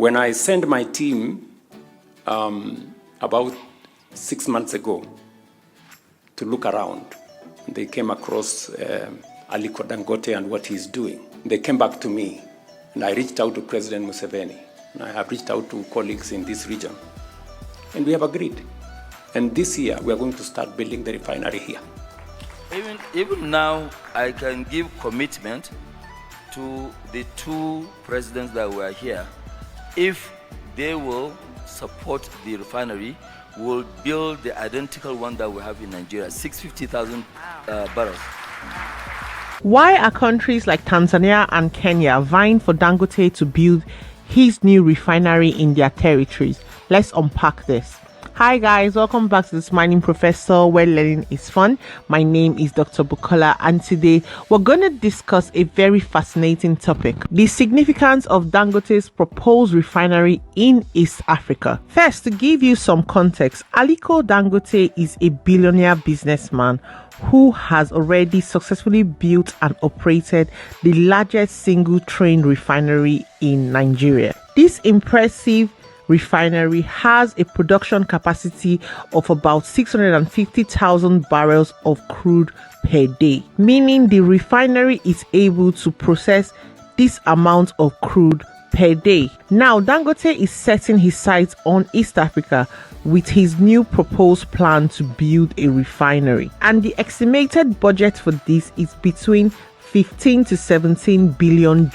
When I sent my team about 6 months ago to look around, they came across Aliko Dangote and what he's doing. They came back to me, and I reached out to President Museveni, and I have reached out to colleagues in this region, and we have agreed. And this year, we are going to start building the refinery here. Even now, I can give commitment to the two presidents that were here. If they will support the refinery, we'll build the identical one that we have in Nigeria, 650,000 barrels. Why are countries like Tanzania and Kenya vying for Dangote to build his new refinery in their territories? Let's unpack this. Hi guys, welcome back to this Mining Professor where learning is fun. My name is Dr. Bukola, and today we're going to discuss a very fascinating topic: the significance of Dangote's proposed refinery in East Africa. First, to give you some context, Aliko Dangote is a billionaire businessman who has already successfully built and operated the largest single train refinery in Nigeria. This impressive refinery has a production capacity of about 650,000 barrels of crude per day, meaning the refinery is able to process this amount of crude per day. Now, Dangote is setting his sights on East Africa with his new proposed plan to build a refinery, and the estimated budget for this is between $15 to $17 billion.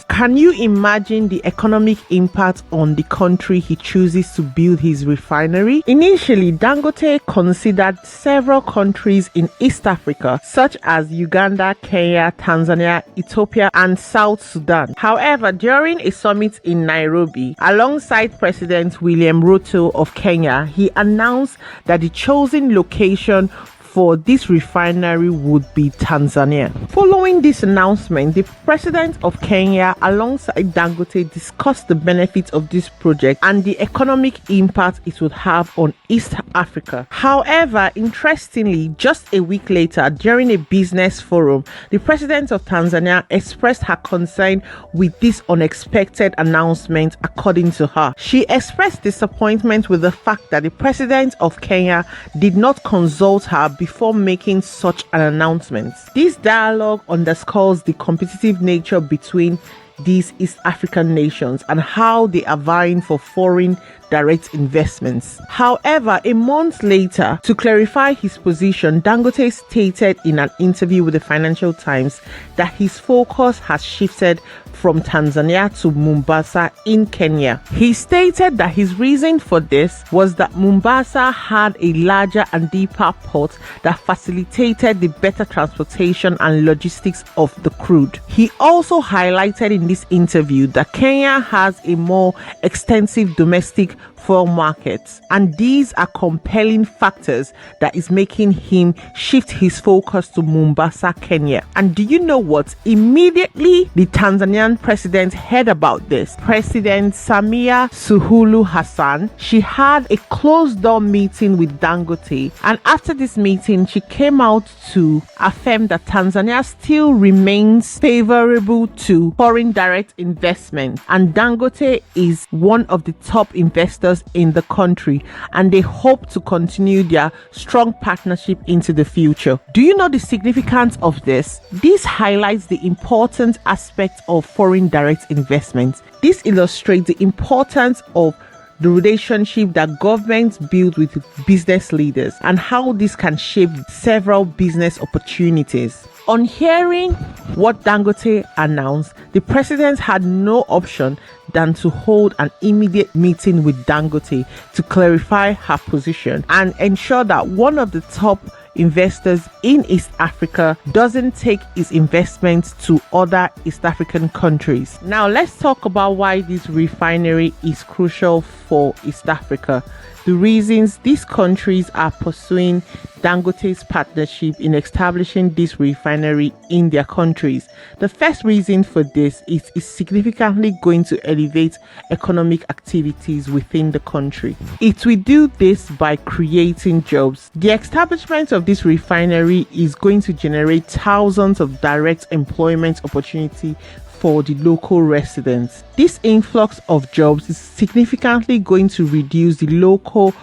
Can you imagine the economic impact on the country he chooses to build his refinery? Initially, Dangote considered several countries in East Africa, such as Uganda, Kenya, Tanzania, Ethiopia, and South Sudan. However, during a summit in Nairobi, alongside President William Ruto of Kenya, he announced that the chosen location for this refinery would be Tanzania. Following this announcement, the president of Kenya alongside Dangote discussed the benefits of this project and the economic impact it would have on East Africa. However, interestingly, just a week later, during a business forum, the president of Tanzania expressed her concern with this unexpected announcement. According to her, she expressed disappointment with the fact that the president of Kenya did not consult her before making such an announcement. This dialogue underscores the competitive nature between these East African nations and how they are vying for foreign direct investments. However, a month later, to clarify his position, Dangote stated in an interview with the Financial Times that his focus has shifted from Tanzania to Mombasa in Kenya. He stated that his reason for this was that Mombasa had a larger and deeper port that facilitated the better transportation and logistics of the crude. He also highlighted in this interview that Kenya has a more extensive domestic fuel markets, and these are compelling factors that is making him shift his focus to Mombasa, Kenya. And do you know what? Immediately the Tanzanian president heard about this, President Samia Suluhu Hassan, she had a closed-door meeting with Dangote, and after this meeting she came out to affirm that Tanzania still remains favorable to foreign direct investment, and Dangote is one of the top investors in the country, and they hope to continue their strong partnership into the future. Do you know the significance of this? This highlights the important aspect of foreign direct investment. This illustrates the importance of the relationship that governments build with business leaders and how this can shape several business opportunities. On hearing what Dangote announced, the president had no option than to hold an immediate meeting with Dangote to clarify her position and ensure that one of the top investors in East Africa doesn't take its investments to other East African countries. Now let's talk about why this refinery is crucial for East Africa. The reasons these countries are pursuing Dangote's partnership in establishing this refinery in their countries. The first reason for this is it's significantly going to elevate economic activities within the country. It will do this by creating jobs. The establishment of this refinery is going to generate thousands of direct employment opportunity for the local residents. This influx of jobs is significantly going to reduce the local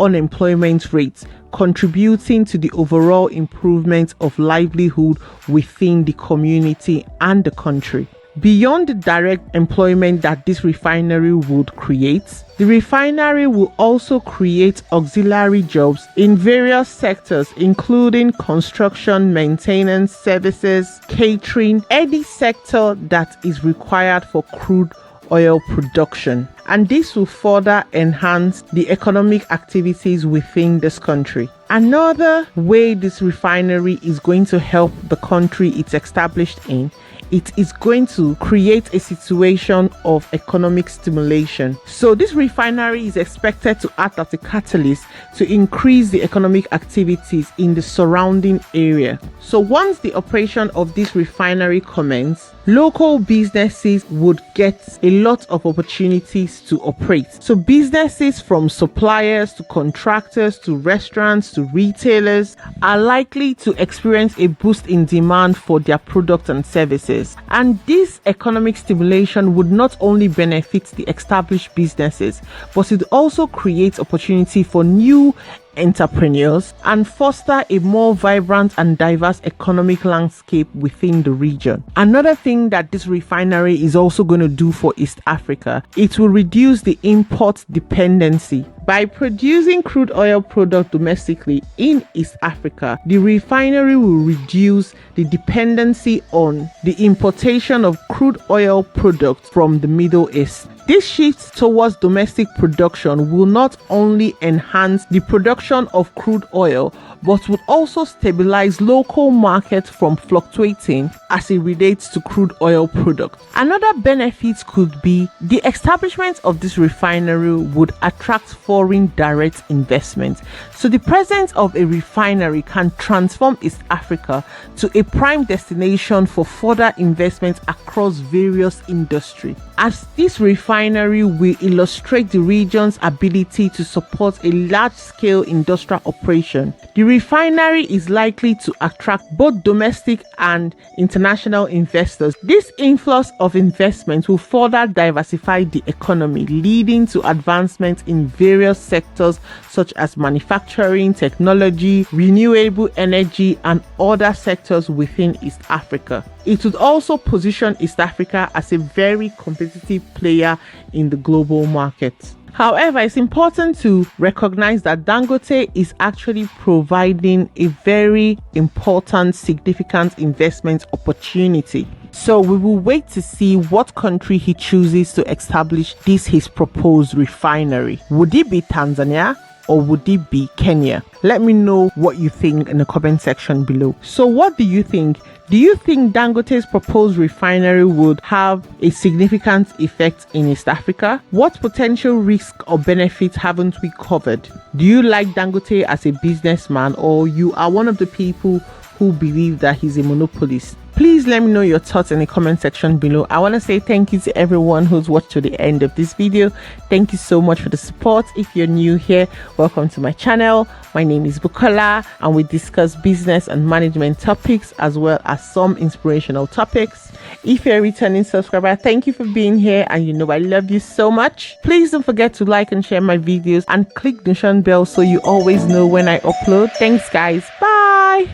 unemployment rate, contributing to the overall improvement of livelihood within the community and the country. Beyond the direct employment that this refinery would create, the refinery will also create auxiliary jobs in various sectors, including construction, maintenance, services, catering, any sector that is required for crude oil production. And this will further enhance the economic activities within this country. Another way this refinery is going to help the country it's established in, it is going to create a situation of economic stimulation. So this refinery is expected to act as a catalyst to increase the economic activities in the surrounding area. So once the operation of this refinery commences, local businesses would get a lot of opportunities to operate. So businesses from suppliers to contractors to restaurants to retailers are likely to experience a boost in demand for their products and services. And this economic stimulation would not only benefit the established businesses, but it also creates opportunity for new entrepreneurs and foster a more vibrant and diverse economic landscape within the region. Another thing that this refinery is also going to do for East Africa, it will reduce the import dependency. By producing crude oil products domestically in East Africa, the refinery will reduce the dependency on the importation of crude oil products from the Middle East. This shift towards domestic production will not only enhance the production of crude oil, but would also stabilize local markets from fluctuating as it relates to crude oil products. Another benefit could be the establishment of this refinery would attract foreign direct investment. So the presence of a refinery can transform East Africa to a prime destination for further investment across various industries. As this refinery will illustrate the region's ability to support a large-scale industrial operation, the refinery is likely to attract both domestic and international investors. This influx of investment will further diversify the economy, leading to advancement in various sectors such as manufacturing, technology, renewable energy, and other sectors within East Africa. It would also position East Africa as a very competitive player in the global market. However, it's important to recognize that Dangote is actually providing a very important, significant investment opportunity. So we will wait to see what country he chooses to establish this his proposed refinery. Would it be Tanzania? Or would it be Kenya? Let me know what you think in the comment section below. So what do you think? Do you think Dangote's proposed refinery would have a significant effect in East Africa? What potential risk or benefits haven't we covered? Do you like Dangote as a businessman, or you are one of the people who believe that he's a monopolist? Please let me know your thoughts in the comment section below. I want to say thank you to everyone who's watched to the end of this video. Thank you so much for the support. If you're new here, welcome to my channel. My name is Bukola, and we discuss business and management topics as well as some inspirational topics. If you're a returning subscriber, thank you for being here, and you know I love you so much. Please don't forget to like and share my videos and click the notification bell so you always know when I upload. Thanks guys. Bye.